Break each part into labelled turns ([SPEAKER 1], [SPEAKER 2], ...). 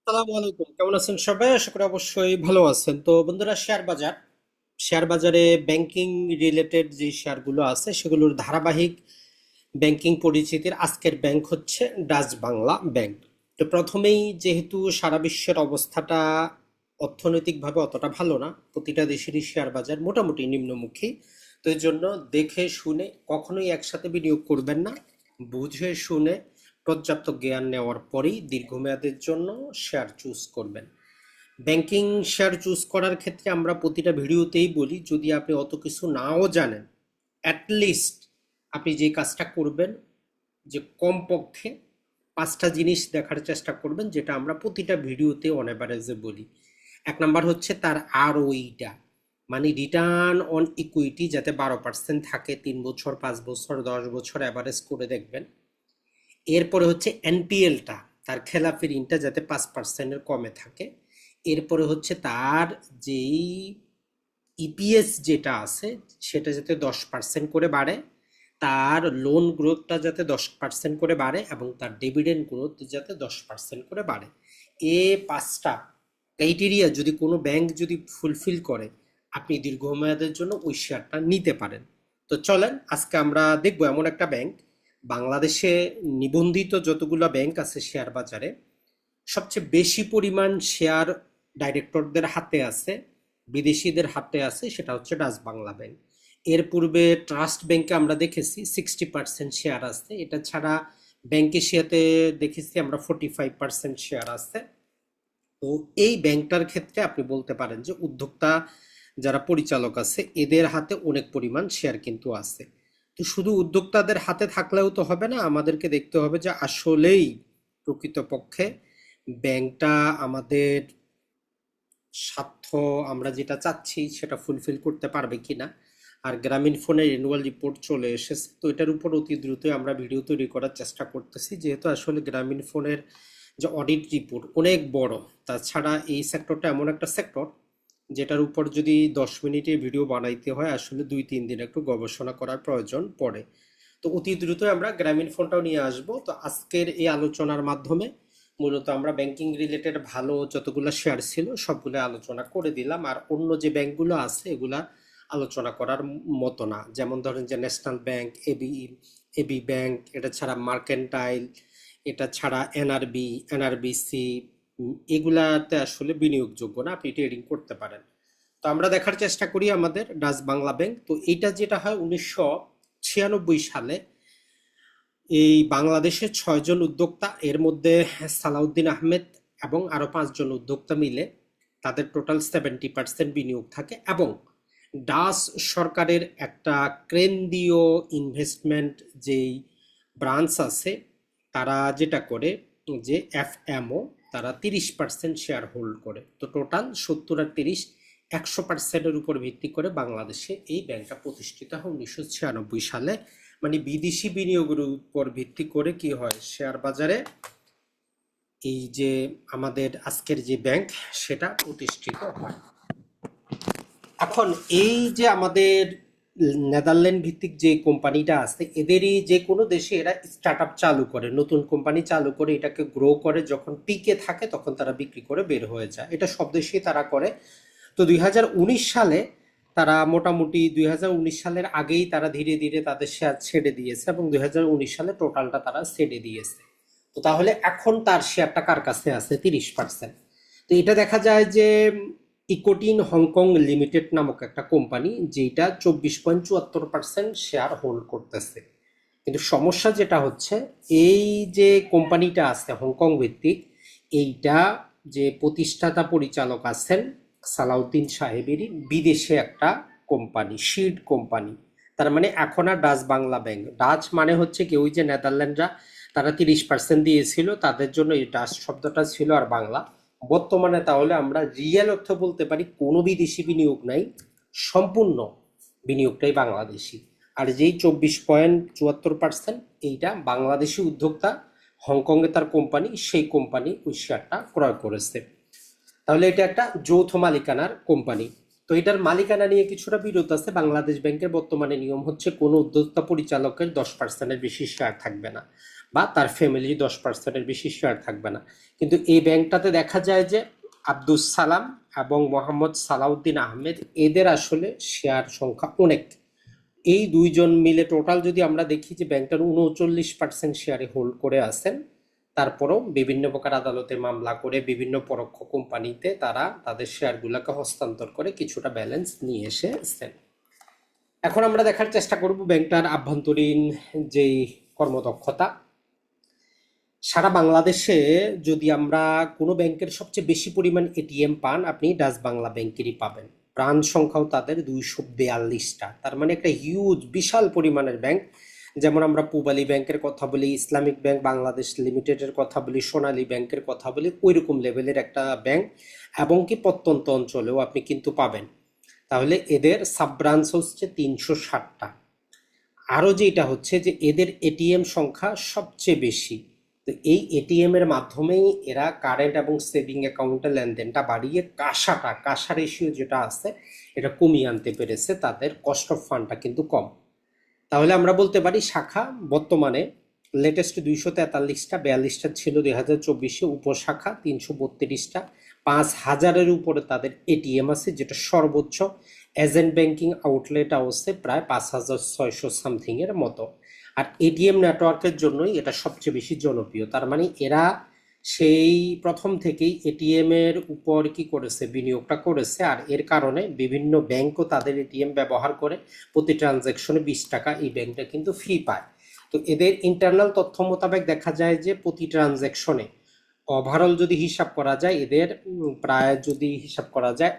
[SPEAKER 1] আসসালামু আলাইকুম, কেমন আছেন সবাই? আশা করি অবশ্যই ভালো আছেন। তো বন্ধুরা, শেয়ার বাজারে ব্যাংকিং রিলেটেড যে শেয়ারগুলো আছে সেগুলোর ধারাবাহিক ব্যাংকিং পরিচিতির আজকের ব্যাংক হচ্ছে ডাচ বাংলা ব্যাংক। তো প্রথমেই যেহেতু সারা বিশ্বের অবস্থাটা অর্থনৈতিকভাবে অতটা ভালো না, প্রতিটা দেশেরই শেয়ার বাজার মোটামুটি নিম্নমুখী। তো এই জন্য দেখে শুনে কখনোই একসাথে বিনিয়োগ করবেন না, বুঝে শুনে পর্যাপ্ত জ্ঞান নেওয়ার পরেই দীর্ঘমেয়াদের জন্য শেয়ার চুজ করবেন। ব্যাংকিং শেয়ার চুজ করার ক্ষেত্রে আমরা প্রতিটা ভিডিওতেই বলি, যদি আপনি অত কিছু নাও জানেন, অ্যাটলিস্ট আপনি যে কাজটা করবেন যে কমপক্ষে পাঁচটা জিনিস দেখার চেষ্টা করবেন, যেটা আমরা প্রতিটা ভিডিওতে অন অ্যাভারেজে বলি। এক নাম্বার হচ্ছে তার ROE-টা, মানে রিটার্ন অন ইকুইটি যাতে 12% থাকে 3 বছর, 5 বছর, 10 বছর অ্যাভারেজ করে দেখবেন। এরপরে হচ্ছে এনপিএলটা, তার খেলাপি ঋণটা যাতে 5%-এর কমে থাকে। এরপরে হচ্ছে তার যেই ইপিএস যেটা আছে সেটা যাতে 10% করে বাড়ে, তার লোন গ্রোথটা যাতে 10% করে বাড়ে, এবং তার ডিভিডেন্ড গ্রোথ যাতে 10% করে বাড়ে। এ পাঁচটা ক্রাইটেরিয়া যদি কোনো ব্যাংক যদি ফুলফিল করে, আপনি দীর্ঘমেয়াদের জন্য ওই শেয়ারটা নিতে পারেন। তো চলেন আজকে আমরা দেখব এমন একটা ব্যাংক, বাংলাদেশে নিবন্ধিত যতগুলো ব্যাংক আছে শেয়ার বাজারে সবচেয়ে বেশি পরিমাণ শেয়ার ডাইরেক্টরদের হাতে আছে, বিদেশিদের হাতে আছে, সেটা হচ্ছে ডাচ বাংলা ব্যাংক। এর পূর্বে ট্রাস্ট ব্যাংকে আমরা দেখেছি 60% শেয়ার আছে, এটা ছাড়া ব্যাংক এশিয়াতে দেখেছি আমরা 45% শেয়ার আছে। তো এই ব্যাংকটার ক্ষেত্রে আপনি বলতে পারেন যে উদ্যোক্তা যারা পরিচালক আছে এদের হাতে অনেক পরিমাণ শেয়ার কিন্তু আছে। তো শুধু উদ্যোক্তাদের হাতে থাকলেও তো হবে না, আমাদেরকে দেখতে হবে যে আসলেই প্রকৃতপক্ষে ব্যাংকটা আমাদের স্বার্থ, আমরা যেটা চাচ্ছি সেটা ফুলফিল করতে পারবে কিনা। আর গ্রামীণ ফোনের অ্যানুয়াল রিপোর্ট চলে এসেছে, তো এটার উপর অতি দ্রুতই আমরা ভিডিও তৈরি করার চেষ্টা করতেছি, যেহেতু আসলে গ্রামীণ ফোনের যে অডিট রিপোর্ট অনেক বড়। তাছাড়া এই সেক্টরটা এমন একটা সেক্টর যেটার উপর যদি 10 মিনিটে ভিডিও বানাইতে হয় আসলে 2-3 দিন একটু গবেষণা করার প্রয়োজন পড়ে। তো অতি দ্রুত আমরা গ্রামীণ ফোনটাও নিয়ে আসব। তো আজকের এই আলোচনার মাধ্যমে মূলত আমরা ব্যাংকিং রিলেটেড ভালো যতগুলো শেয়ার ছিল সবগুলো আলোচনা করে দিলাম, আর অন্য যে ব্যাংকগুলো আছে এগুলা আলোচনা করার মতো না। যেমন ধরেন যে national bank, AB AB bank, এটা ছাড়া মার্কেন্টাইল, এটা ছাড়া এনআরবিসি, এগুলাতে আসলে বিনিয়োগযোগ্য না, আপনি ট্রেডিং করতে পারেন। তো আমরা দেখার চেষ্টা করি আমাদের ডাচ বাংলা ব্যাংক। তো এইটা যেটা হয় 1996 সালে এই বাংলাদেশের 6 জন উদ্যোক্তা, এর মধ্যে সালাউদ্দিন আহমেদ এবং আরো 5 জন উদ্যোক্তা মিলে তাদের টোটাল 70% বিনিয়োগ থাকে, এবং ডাচ সরকারের একটা কেন্দ্রীয় ইনভেস্টমেন্ট যেই ব্রাঞ্চ আছে তারা যেটা করে যে এফএমও, তারা 30% শেয়ার হোল্ড করে। তো টোটাল 70 আর 30, 100%-এর উপর ভিত্তি করে বাংলাদেশে এই ব্যাংকটা প্রতিষ্ঠিত হয় 1996 সালে। মানে বিদেশি বিনিয়োগের উপর ভিত্তি করে কি হয় শেয়ার বাজারে এই যে আমাদের আজকের যে ব্যাংক সেটা প্রতিষ্ঠিত হয়। এখন এই যে আমাদের নেদারল্যান্ড ভিত্তিক যে কোম্পানিটা আছে, এদেরই যে কোনো দেশে এরা স্টার্ট আপ চালু করে, নতুন কোম্পানি চালু করে, এটাকে গ্রো করে, যখন পিকে থাকে তখন তারা বিক্রি করে বের হয়ে যায়। এটা সব দেশেই তারা করে। তো 2019 সালে তারা মোটামুটি 2019 সালের আগেই তারা ধীরে ধীরে তাদের শেয়ার ছেড়ে দিয়েছে, এবং 2019 সালে টোটালটা তারা ছেড়ে দিয়েছে। তো তাহলে এখন তার শেয়ারটা কার কাছে আছে? 30%। তো এটা দেখা যায় যে ইকোটিন হংকং লিমিটেড নামক একটা কোম্পানি, যেটা 24.74% শেয়ার হোল্ড করতেছে। কিন্তু সমস্যা যেটা হচ্ছে, এই যে কোম্পানিটা আছে হংকং ভিত্তিক, এইটা যে প্রতিষ্ঠাতা পরিচালক আছেন সালাউদ্দিন সাহেবেরই বিদেশে একটা কোম্পানি, শিড কোম্পানি। তার মানে এখন আর ডাচ বাংলা ব্যাংক, ডাচ মানে হচ্ছে কি ওই যে নেদারল্যান্ডরা তারা 30% দিয়েছিল, তাদের জন্য এই ডাচ শব্দটা ছিল, আর বাংলা। বর্তমানে তাহলে আমরা রিয়েল অর্থ বলতে পারি কোনো বিদেশি বিনিয়োগ নাই, সম্পূর্ণ বিনিয়োগটাই বাংলাদেশি। আর যেই 24.74% এইটা বাংলাদেশি উদ্যোক্তা, হংকংয়ে তার কোম্পানি, সেই কোম্পানি ওই শেয়ারটা ক্রয় করেছে। তাহলে এটা একটা যৌথ মালিকানার কোম্পানি। তো এটার মালিকানা নিয়ে কিছুটা বিরোধ আছে। বাংলাদেশ ব্যাংকের বর্তমানে নিয়ম হচ্ছে কোনো উদ্যোক্তা পরিচালকের 10%-এর বেশি শেয়ার থাকবে না। বা তার ফ্যামিলি 10%-এর বেশি শেয়ার থাকবে না। কিন্তু এই ব্যাংকটাতে দেখা যায় যে আব্দুস সালাম এবং মোহাম্মদ সালাউদ্দিন আহমেদ এদের আসলে শেয়ার সংখ্যা অনেক। এই দুইজন মিলে টোটাল যদি আমরা দেখি যে ব্যাংকটার 39% শেয়ারে হোল্ড করে আছেন। তারপরও বিভিন্ন প্রকার আদালতে মামলা করে বিভিন্ন পরোক্ষ কোম্পানিতে তারা তাদের শেয়ারগুলোকে হস্তান্তর করে কিছুটা ব্যালেন্স নিয়ে এসেছেন। এখন আমরা দেখার চেষ্টা করব ব্যাংকটার আভ্যন্তরীণ যেই কর্মদক্ষতা। সারা বাংলাদেশে যদি আমরা কোনো ব্যাংকের সবচেয়ে বেশি পরিমাণ এটিএম পান, আপনি ডাচ বাংলা ব্যাংকেরই পাবেন। ব্রাঞ্চ সংখ্যাও তাদের 242টা, তার মানে একটা হিউজ বিশাল পরিমাণের ব্যাংক। যেমন আমরা পূবালী ব্যাংকের কথা বলি, ইসলামিক ব্যাংক বাংলাদেশ লিমিটেডের কথা বলি, সোনালী ব্যাংকের কথা বলি, ওই রকম লেভেলের একটা ব্যাংক, এবং কি প্রত্যন্ত অঞ্চলেও আপনি কিন্তু পাবেন। তাহলে এদের সাব ব্রাঞ্চ হচ্ছে 360টা। আরও যেটা হচ্ছে যে এদের এটিএম সংখ্যা সবচেয়ে বেশি। তো এই এটিএম এর মাধ্যমেই এরা কারেন্ট এবং সেভিং অ্যাকাউন্টে লেনদেনটা বাড়িয়ে কাঁসা রেশিও যেটা আছে এটা কমিয়ে আনতে পেরেছে, তাদের কস্ট অফ ফান্ডটা কিন্তু কম। তাহলে আমরা বলতে পারি শাখা বর্তমানে লেটেস্ট 243টা, 42টা ছিল 2024-এ, উপশাখা 332টা, 5000-এর উপরে তাদের এটিএম আছে, যেটা সর্বোচ্চ। এজেন্ট ব্যাংকিং আউটলেট আছে প্রায় 5600 সামথিং এর মতো। আর এটিএম নেটওয়ার্কের জন্যই এটা সবচেয়ে বেশি জনপ্রিয়। তার মানে এরা সেই প্রথম থেকেই এটিএম এর উপর কি করেছে, বিনিয়োগটা করেছে। আর এর কারণে বিভিন্ন ব্যাংকও তাদের এটিএম ব্যবহার করে প্রতি ট্রানজ্যাকশনে 20 টাকা এই ব্যাংকটা কিন্তু ফি পায়। তো এদের ইন্টারনাল তথ্য মোতাবেক দেখা যায় যে প্রতি ট্রানজ্যাকশনে ওভারঅল যদি হিসাব করা যায়, এদের প্রায় যদি হিসাব করা যায়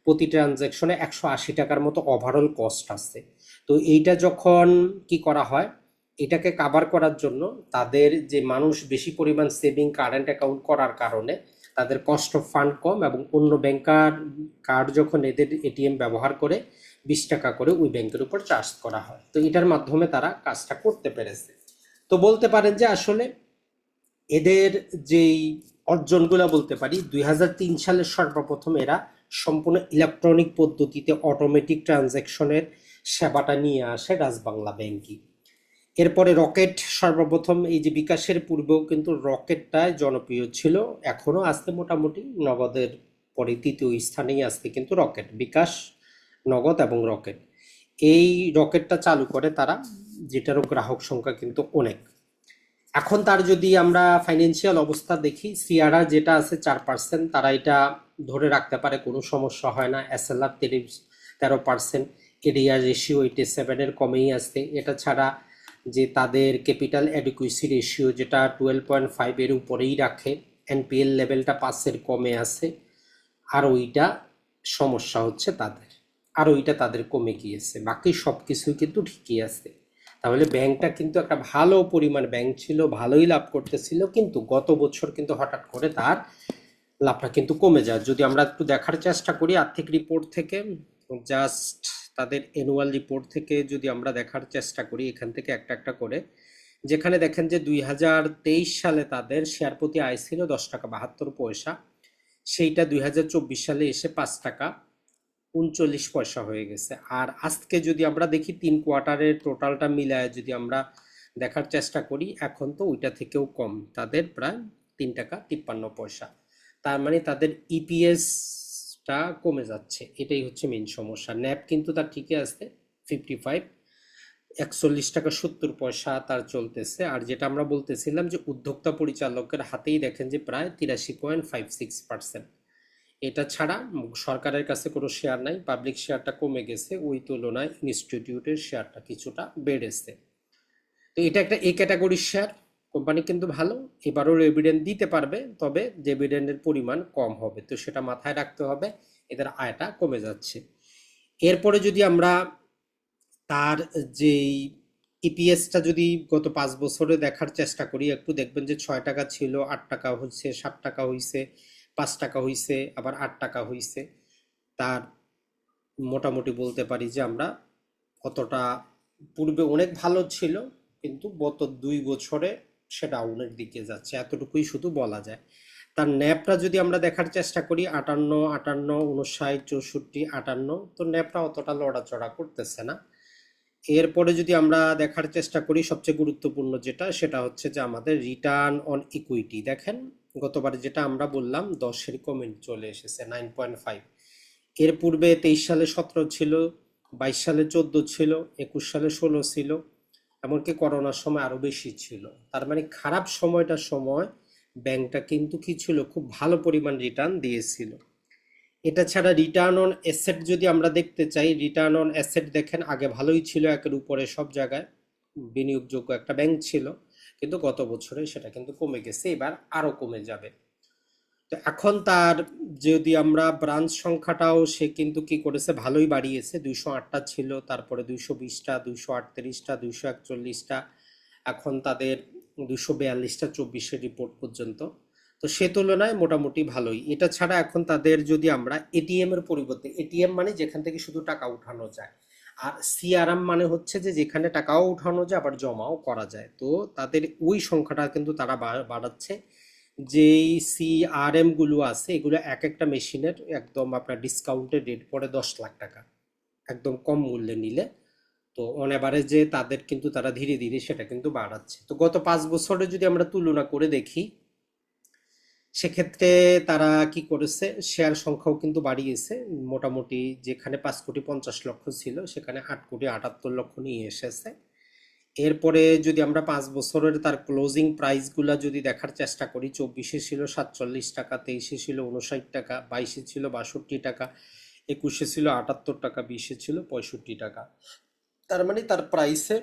[SPEAKER 1] প্রতি ট্রানজ্যাকশনে 180 টাকার মতো ওভারঅল কস্ট আছে। তো এইটা যখন কি করা হয়, এটাকে কাভার করার জন্য তাদের যে মানুষ বেশি পরিমাণ সেভিং কারেন্ট অ্যাকাউন্ট করার কারণে তাদের কস্ট অফ ফান্ড কম, এবং অন্য ব্যাংকার কার্ড যখন এদের এটিএম ব্যবহার করে 20 টাকা করে ওই ব্যাংকের উপর চার্জ করা হয়। তো এটার মাধ্যমে তারা কাজটা করতে পেরেছে। তো বলতে পারেন যে আসলে এদের যেই অর্জনগুলো বলতে পারি, 2003 সালে সর্বপ্রথম এরা সম্পূর্ণ ইলেকট্রনিক পদ্ধতিতে অটোমেটিক ট্রানজ্যাকশনের সেবাটা নিয়ে আসে ডাচ বাংলা ব্যাংকই। এরপরে রকেট সর্বপ্রথম, এই যে বিকাশের পূর্বেও কিন্তু রকেটটাই জনপ্রিয় ছিল, এখনো আসতে মোটামুটি নগদের পরে তৃতীয় স্থানেই আসতে কিন্তু রকেট, বিকাশ, নগদ এবং রকেট। এই রকেটটা চালু করে তারা, যেটারও গ্রাহক সংখ্যা কিন্তু অনেক। এখন তার যদি আমরা ফাইন্যান্সিয়াল অবস্থা দেখি, সিআরআর যেটা আছে 4%, তারা এটা ধরে রাখতে পারে, কোনো সমস্যা হয় না। এসএলআর 13%, এডিআর রেশিও 87-এর কমেই আসছে। এটা ছাড়া যে তাদের ক্যাপিটাল অ্যাডিকুইসি রেশিও যেটা 12.5 এর উপরেই রাখে, এনপিএল লেভেলটা 5-এর কমে আছে। আর ওইটা সমস্যা হচ্ছে তাদের, আর ওইটা তাদের কমে গিয়েছে, বাকি সব কিছুই কিন্তু ঠিকই আছে। তাহলে ব্যাংকটা কিন্তু একটা ভালো পরিমাণ ব্যাংক ছিল, ভালোই লাভ করতেছিল, কিন্তু গত বছর কিন্তু হঠাৎ করে তার লাভটা কিন্তু কমে যায়। যদি আমরা একটু দেখার চেষ্টা করি আর্থিক রিপোর্ট থেকে, জাস্ট তাদের অ্যানুয়াল রিপোর্ট থেকে যদি আমরা দেখার চেষ্টা করি, এখান থেকে একটা একটা করে, যেখানে দেখেন যে 2023 সালে তাদের শেয়ার প্রতি আয় ছিল 10 টাকা 72 পয়সা, সেইটা 2024 সালে এসে 5 টাকা 39 পয়সা হয়ে গেছে। আর আজকে যদি আমরা দেখি 3 কোয়ার্টারের টোটালটা মিলায় যদি আমরা দেখার চেষ্টা করি, এখন তো ওইটা থেকেও কম, তাদের প্রায় 3 টাকা 53 পয়সা। তার মানে তাদের ইপিএসটা কমে যাচ্ছে, এটাই হচ্ছে মেন সমস্যা। ন্যাপ কিন্তু তার ঠিকই আছে 55, 41 টাকা 70 পয়সা তার চলতেছে। আর যেটা আমরা বলতেছিলাম যে উদ্যোক্তা পরিচালকের হাতেই দেখেন যে প্রায় 83.56%। এটা ছাড়া সরকারের কাছে কোনো শেয়ার নাই, পাবলিক শেয়ারটা কমে গেছে, ওই তুলনায় ইনস্টিটিউটের শেয়ারটা কিছুটা বেড়েছে। তো এটা একটা এ ক্যাটাগরির শেয়ার, কোম্পানি কিন্তু ভালো, এবারও ডিভিডেন্ড দিতে পারবে, তবে ডিভিডেন্ডের পরিমাণ কম হবে, তো সেটা মাথায় রাখতে হবে, এদের আয়টা কমে যাচ্ছে। এরপরে যদি আমরা তার যেই ইপিএসটা যদি গত 5 বছরে দেখার চেষ্টা করি, একটু দেখবেন যে 6 টাকা ছিল, 8 টাকা হয়েছে, 7 টাকা হয়েছে, 5 টাকা হয়েছে, আবার 8 টাকা হয়েছে। তার মোটামুটি বলতে পারি যে আমরা অতটা, পূর্বে অনেক ভালো ছিল, কিন্তু গত 2 বছরে সেটা ডাউনের দিকে যাচ্ছে, এতটুকুই শুধু বলা যায়। তার ন্যাপটা যদি আমরা দেখার চেষ্টা করি, 58, 58, 59, 64, 58, তো ন্যাপটা অতটা লড়াচড়া করতেছে না। এরপরে যদি আমরা দেখার চেষ্টা করি সবচেয়ে গুরুত্বপূর্ণ যেটা, সেটা হচ্ছে যে আমাদের রিটার্ন অন ইকুইটি। দেখেন গতবারে যেটা আমরা বললাম 10-এর কমে চলে এসেছে 9.5। এর পূর্বে 23 সালে 17 ছিল, 22 সালে 14 ছিল, 21 সালে 16 ছিল, এমনকি করোনার সময় আরো বেশি ছিল। তার মানে খারাপ সময়টার সময় ব্যাংকটা কিন্তু কি ছিল, খুব ভালো পরিমাণ রিটার্ন দিয়েছিল। এটা ছাড়া রিটার্ন অন অ্যাসেট যদি আমরা দেখতে চাই, রিটার্ন অন অ্যাসেট দেখেন আগে ভালোই ছিল, একের উপরে সব জায়গায় বিনিয়োগযোগ্য একটা ব্যাংক ছিল, কিন্তু গত বছরে সেটা কিন্তু কমে গেছে, এবার আরো কমে যাবে। তো এখন তার যদি আমরা ব্রাঞ্চ সংখ্যাটাও সে কিন্তু কি করেছে, ভালোই বাড়িয়েছে। 208টা ছিল, তারপরে 220টা, 238টা, 241টা, এখন তাদের 242টা 24-এর রিপোর্ট পর্যন্ত। তো সে তুলনায় মোটামুটি ভালোই। এটা ছাড়া এখন তাদের যদি আমরা এটিএম এর পরিবর্তে, এটিএম মানে যেখান থেকে শুধু টাকা উঠানো যায়, আর সিআরএম মানে হচ্ছে যে যেখানে টাকাও উঠানো যায় আবার জমাও করা যায়, তো তাদের ওই সংখ্যাটা কিন্তু তারা বাড়াচ্ছে। যেই সিআরএম গুলো আছে এগুলো এক একটা মেশিনের একদম আপনার ডিসকাউন্টেড রেট পড়ে 10 লাখ টাকা, একদম কম মূল্যে নিলে। তো অন এভারেজে তাদের কিন্তু তারা ধীরে ধীরে সেটা কিন্তু বাড়াচ্ছে। তো গত 5 বছরে যদি আমরা তুলনা করে দেখি, সেক্ষেত্রে তারা কি করেছে, শেয়ার সংখ্যাও কিন্তু বাড়িয়েছে। মোটামুটি যেখানে 5,50,00,000 ছিল সেখানে 8,78,00,000 নিয়ে এসেছে। এরপরে যদি আমরা 5 বছরের তার ক্লোজিং প্রাইসগুলা যদি দেখার চেষ্টা করি, 24-এ ছিল 47 টাকা, 23-এ ছিল 59 টাকা, 22-এ ছিল 62 টাকা, 21-এ ছিল 78 টাকা, 20-এ ছিল 65 টাকা। তার মানে তার প্রাইসে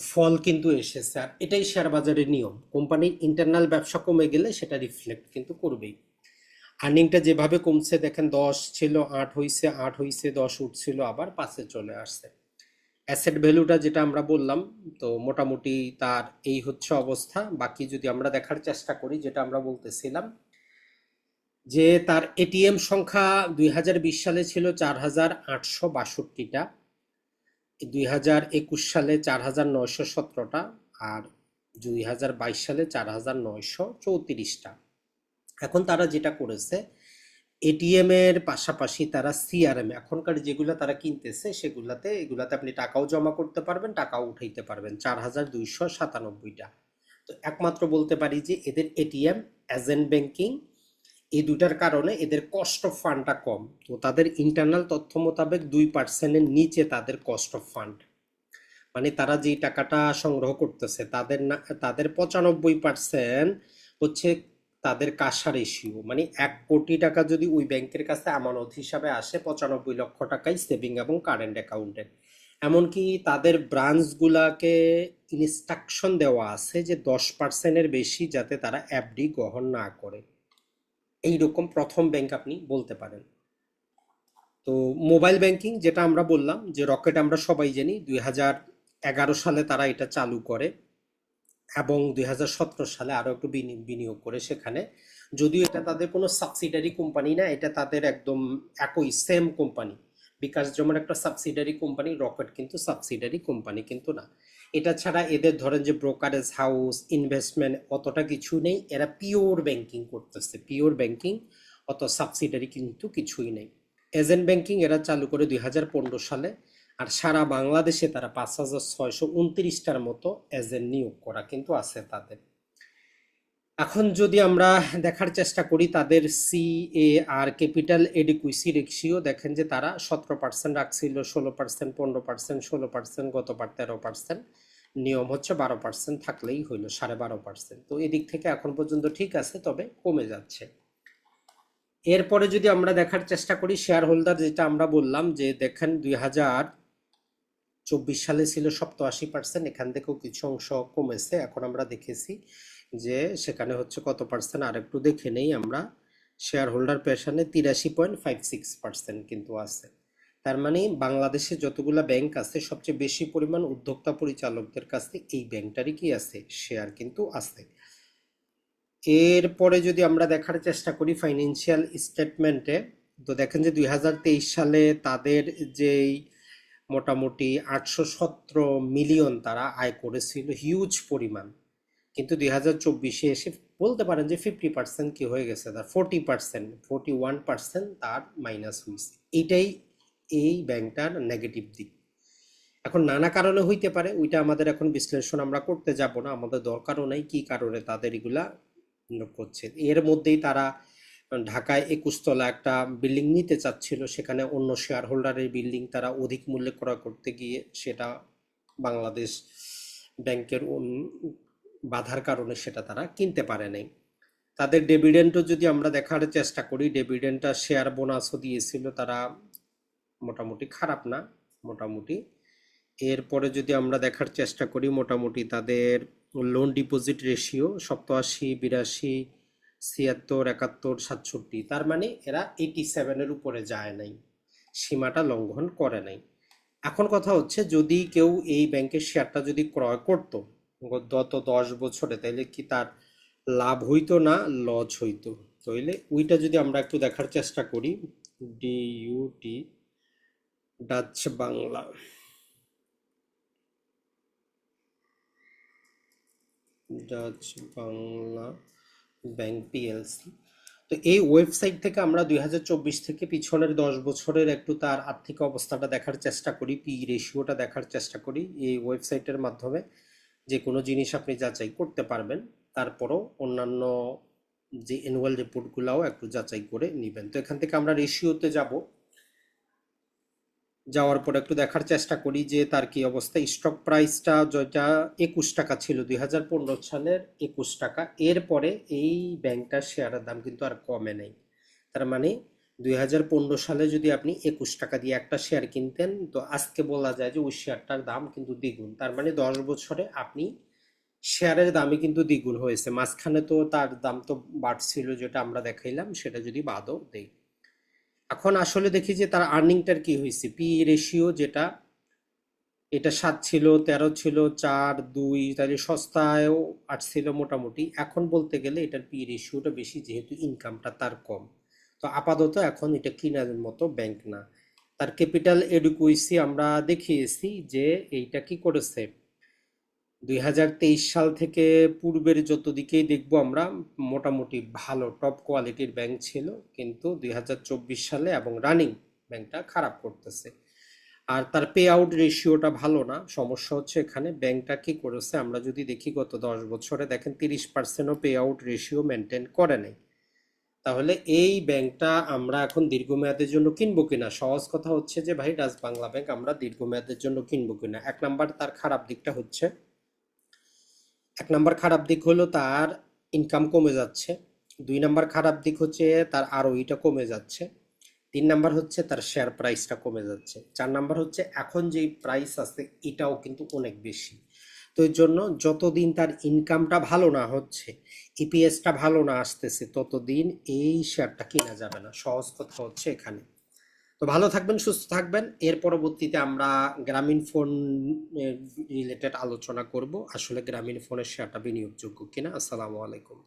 [SPEAKER 1] ফল কিন্তু এসেছে। আর এটাই শেয়ার বাজারের নিয়ম, কোম্পানির ইন্টারনাল ব্যবসা কমে গেলে সেটা রিফ্লেক্ট কিন্তু করবেই। আর্নিংটা যেভাবে কমছে দেখেন, 10 ছিল 8 হইছে, 8 হইছে 10 উঠছিল, আবার 5-এ চলে আসছে। অ্যাসেট ভ্যালুটা যেটা আমরা বললাম, তো মোটামুটি তার এই হচ্ছে অবস্থা। বাকি যদি আমরা দেখার চেষ্টা করি, যেটা আমরা বলতেছিলাম যে তার এটিএম সংখ্যা 2020 সালে ছিল 4,862টা, 2021 সালে 4,917টা, আর 2022 সালে 4,934টা। এখন তারা যেটা করেছে, এটিএম এর পাশাপাশি তারা সিআরএম এখনকার যেগুলো তারা কিনতেছে এগুলাতে আপনি টাকাও জমা করতে পারবেন, টাকাও উঠাইতে পারবেন, 4,297টা। তো একমাত্র বলতে পারি যে এদের এটিএম, এজেন্ট ব্যাংকিং, এই দুটার কারণে এদের কস্ট অফ ফান্ডটা কম। তো তাদের ইন্টারনাল তথ্য মোতাবেক 2%-এর নিচে তাদের কস্ট অফ ফান্ড, মানে তারা যেই টাকাটা সংগ্রহ করতেছে তাদের না, তাদের 95% হচ্ছে তাদের কাঁসা রেশিও। মানে 1 কোটি টাকা যদি ওই ব্যাংকের কাছে আমানত হিসাবে আসে, 95 লক্ষ টাকাই সেভিং এবং কারেন্ট অ্যাকাউন্টে। এমনকি তাদের ব্রাঞ্চগুলাকে ইনস্ট্রাকশন দেওয়া আছে যে 10%-এর বেশি যাতে তারা এফডি গ্রহণ না করে। এইরকম প্রথম ব্যাংক আপনি বলতে পারেন। তো মোবাইল ব্যাংকিং যেটা আমরা বললাম যে রকেট, আমরা সবাই জানি 2011 সালে তারা এটা চালু করে, এবং 2017 সালে আরো একটু বিনিয়োগ করে সেখানে। যদিও এটা তাদের কোনো সাবসিডারি কোম্পানি না, এটা তাদের একদম একই সেম কোম্পানি। বিকাশ যেমন একটা সাবসিডারি কোম্পানি, রকেট কিন্তু সাবসিডারি কোম্পানি কিন্তু না। এটা ছাড়া এদের ধরেন যে ব্রোকারেজ হাউস, ইনভেস্টমেন্ট অতটা কিছু নেই, এরা পিওর ব্যাংকিং করতেছে, পিওর ব্যাংকিং, অত সাবসিডারি কিন্তু কিছুই নেই। এজেন্ট ব্যাংকিং এরা চালু করে 2015 সালে, আর সারা বাংলাদেশে তারা 5,629টার মতো এজেন্ট নিয়োগ করা কিন্তু আছে তাদের। এখন যদি আমরা দেখার চেষ্টা করি তাদের সিএআর, ক্যাপিটাল এডিকুইসি রেশিও, দেখেন যে তারা 17% রাখছিল, 16%, 15%, 16%, গতবার 13%। নিয়ম হচ্ছে 12% থাকলেই হইল, 12.5%। তো এদিক থেকে এখন পর্যন্ত ঠিক আছে, তবে কমে যাচ্ছে। এরপরে যদি আমরা দেখার চেষ্টা করি শেয়ার হোল্ডার, যেটা আমরা বললাম যে দেখেন 2024 সালে ছিল 87%, এখান থেকেও কিছু অংশ কমেছে। এখন আমরা দেখেছি যে সেখানে হচ্ছে কত পার্সেন্ট, আর একটু দেখে নেই আমরা। শেয়ার হোল্ডার পেশনে 83.56% কিন্তু আছে। তার মানে বাংলাদেশে যতগুলা ব্যাংক আছে সবচেয়ে বেশি পরিমাণ উদ্যোক্তা পরিচালকদের কাছে এই ব্যাংকটারই কি আছে, শেয়ার কিন্তু আছে। এরপরে যদি আমরা দেখার চেষ্টা করি ফাইন্যান্সিয়াল স্টেটমেন্টে, তো দেখেন যে 2023 সালে তাদের যেই মোটামুটি 817 মিলিয়ন তারা আয় করেছিল, হিউজ পরিমাণ। কিন্তু 2024-এ এসে বলতে পারেন যে 50% কি হয়ে গেছে, তার 40%, 41% তার মাইনাস হয়েছে। এটাই এই ব্যাংকটার নেগেটিভ দিক। এখন নানা কারণে হইতে পারে, ওইটা আমাদের এখন বিশ্লেষণ আমরা করতে যাব না, আমাদের দরকারও নেই কি কারণে তাদের এগুলা করছে। এর মধ্যেই তারা ঢাকায় 21 তলা একটা বিল্ডিং নিতে চাচ্ছিল, সেখানে অন্য শেয়ার হোল্ডারের বিল্ডিং তারা অধিক মূল্যে ক্রয় করতে গিয়ে সেটা বাংলাদেশ ব্যাংকের বাধার কারণে সেটা তারা কিনতে পারে নাই। তাদের ডিভিডেন্ডও যদি আমরা দেখার চেষ্টা করি, ডিভিডেন্ডটা শেয়ার বোনাসও দিয়েছিল তারা, মোটামুটি খারাপ না, মোটামুটি। এরপরে যদি আমরা দেখার চেষ্টা করি, মোটামুটি তাদের লোন ডিপোজিট রেশিও 87, 82, 76, 71, 67, তার মানে এরা 87-এর উপরে যায় নাই, সীমাটা লঙ্ঘন করে নাই। এখন কথা হচ্ছে, যদি কেউ এই ব্যাংকের শেয়ারটা যদি ক্রয় করতো গত 10 বছরে, তাহলে কি তার লাভ হইতো না লস হইতো? তাইলে ওইটা যদি আমরা একটু দেখার চেষ্টা করি, DUT Dutch Bangla, Dutch Bangla bank PLC. তো এই ওয়েবসাইট থেকে আমরা 2024 থেকে পিছনের 10 বছরের একটু তার আর্থিক অবস্থাটা দেখার চেষ্টা করি, পি রেশিওটা দেখার চেষ্টা করি। এই ওয়েবসাইটের মাধ্যমে যে কোনো জিনিস আপনি যাচাই করতে পারবেন। তারপরও অন্যান্য যে অ্যানুয়াল রিপোর্টগুলোও একটু যাচাই করে নেবেন। তো এখান থেকে আমরা রেশিওতে যাব, যাওয়ার পর একটু দেখার চেষ্টা করি যে তার কি অবস্থা। স্টক প্রাইসটা যেটা 21 টাকা ছিল 2015 সালের 21 টাকা, এরপরে এই ব্যাংকটার শেয়ারের দাম কিন্তু আর কমে নেই। তার মানে 2015 সালে যদি আপনি 21 টাকা দিয়ে একটা শেয়ার কিনতেন, তো আজকে বলা যায় যে ওই শেয়ারটার দাম কিন্তু দ্বিগুণ। তার মানে 10 বছরে আপনি শেয়ারের দামই কিন্তু দ্বিগুণ হয়েছে। মাঝখানে তো তার দাম তো বাড়ছিল, যেটা আমরা দেখাইলাম, সেটা যদি বাদও দেই। এখন আসলে দেখি যে তার আর্নিংটার কি হয়েছে। পি রেশিও যেটা, এটা 7 ছিল, 13 ছিল, 4, 2, তাহলে সস্তায়ও আসছিল মোটামুটি। এখন বলতে গেলে এটার পি রেশিওটা বেশি, যেহেতু ইনকামটা তার কম। তো আপাতত এখন এটা কেনার মতো ব্যাংক না। তার ক্যাপিটাল এডুকুইসি আমরা দেখিয়েছি যে এইটা কি করেছে, 2023 সাল থেকে পূর্বের যত দিকেই দেখবো আমরা মোটামুটি ভালো টপ কোয়ালিটির ব্যাংক ছিল, কিন্তু 2024 সালে এবং রানিং ব্যাংকটা খারাপ করতেছে। আর তার পে আউট রেশিওটা ভালো না। সমস্যা হচ্ছে এখানে ব্যাংকটা কি করেছে, আমরা যদি দেখি গত 10 বছরে দেখেন 30%ও পে আউট রেশিও মেনটেন করে নাই। তাহলে এই ব্যাংকটা আমরা এখন দীর্ঘমেয়াদের জন্য কিনবো কিনা? সহজ কথা হচ্ছে যে ভাই, ডাচ বাংলা ব্যাংক আমরা দীর্ঘমেয়াদের জন্য কিনবো কিনা। এক নাম্বার তার খারাপ দিকটা হচ্ছে, এক নাম্বার খারাপ দিক হলো তার ইনকাম কমে যাচ্ছে। 2 নাম্বার খারাপ দিক হচ্ছে তার আরওইটা কমে যাচ্ছে। 3 নাম্বার হচ্ছে তার শেয়ার প্রাইসটা কমে যাচ্ছে। 4 নাম্বার হচ্ছে এখন যেই প্রাইস আছে এটাও কিন্তু অনেক বেশি। তো এর জন্য যতদিন তার ইনকামটা ভালো না হচ্ছে, ইপিএসটা ভালো না আসতেছে, ততদিন এই শেয়ারটা কেনা যাবে না। সহজ কথা হচ্ছে এখানে। তো ভালো থাকবেন, সুস্থ থাকবেন। এর পরবর্তীতে আমরা গ্রামীণ ফোন রিলেটেড আলোচনা করব, আসলে গ্রামীণ ফোনের শেয়ারটা বিনিয়োগযোগ্য কিনা। আসসালামু আলাইকুম।